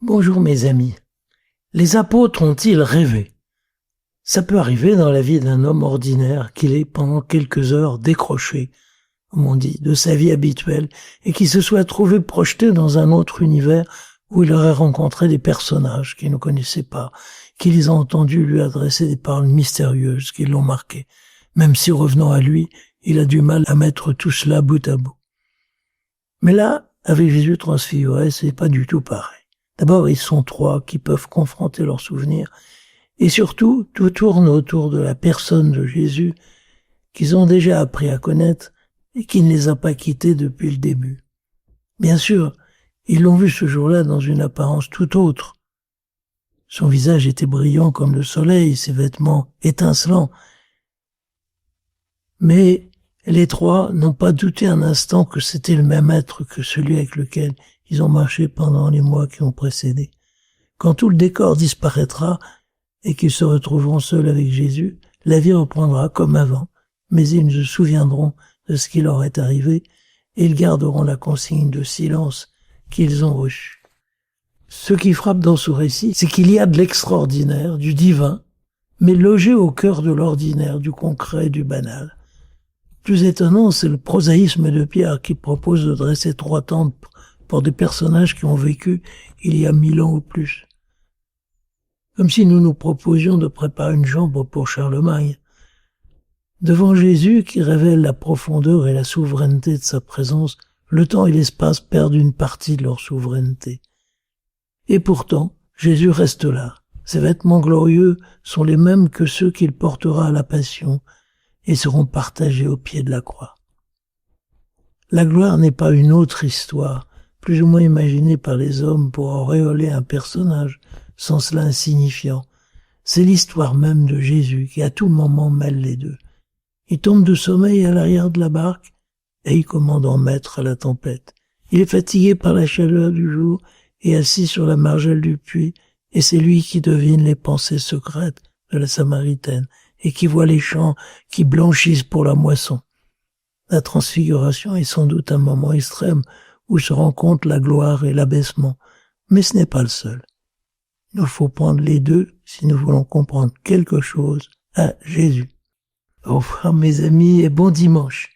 Bonjour mes amis. Les apôtres ont-ils rêvé? Ça peut arriver dans la vie d'un homme ordinaire qu'il ait pendant quelques heures décroché, comme on dit, de sa vie habituelle et qu'il se soit trouvé projeté dans un autre univers où il aurait rencontré des personnages qu'il ne connaissait pas, qui les a entendus lui adresser des paroles mystérieuses qui l'ont marqué, même si revenant à lui, il a du mal à mettre tout cela bout à bout. Mais là, avec Jésus transfiguré, c'est pas du tout pareil. D'abord, ils sont trois qui peuvent confronter leurs souvenirs. Et surtout, tout tourne autour de la personne de Jésus qu'ils ont déjà appris à connaître et qui ne les a pas quittés depuis le début. Bien sûr, ils l'ont vu ce jour-là dans une apparence tout autre. Son visage était brillant comme le soleil, ses vêtements étincelants. Mais les trois n'ont pas douté un instant que c'était le même être que celui avec lequel ils ont marché pendant les mois qui ont précédé. Quand tout le décor disparaîtra et qu'ils se retrouveront seuls avec Jésus, la vie reprendra comme avant, mais ils se souviendront de ce qui leur est arrivé et ils garderont la consigne de silence qu'ils ont reçue. Ce qui frappe dans ce récit, c'est qu'il y a de l'extraordinaire, du divin, mais logé au cœur de l'ordinaire, du concret, du banal. Plus étonnant, c'est le prosaïsme de Pierre qui propose de dresser 3 tentes pour des personnages qui ont vécu il y a 1000 ans ou plus. Comme si nous nous proposions de préparer une chambre pour Charlemagne. Devant Jésus qui révèle la profondeur et la souveraineté de sa présence, le temps et l'espace perdent une partie de leur souveraineté. Et pourtant, Jésus reste là. Ses vêtements glorieux sont les mêmes que ceux qu'il portera à la Passion et seront partagés au pied de la croix. La gloire n'est pas une autre histoire, plus ou moins imaginée par les hommes pour auréoler un personnage, sans cela insignifiant. C'est l'histoire même de Jésus qui à tout moment mêle les deux. Il tombe de sommeil à l'arrière de la barque et il commande en maître à la tempête. Il est fatigué par la chaleur du jour et assis sur la margelle du puits, et c'est lui qui devine les pensées secrètes de la Samaritaine et qui voit les champs qui blanchissent pour la moisson. La transfiguration est sans doute un moment extrême où se rencontrent la gloire et l'abaissement, mais ce n'est pas le seul. Il nous faut prendre les deux si nous voulons comprendre quelque chose à Jésus. Au revoir mes amis et bon dimanche.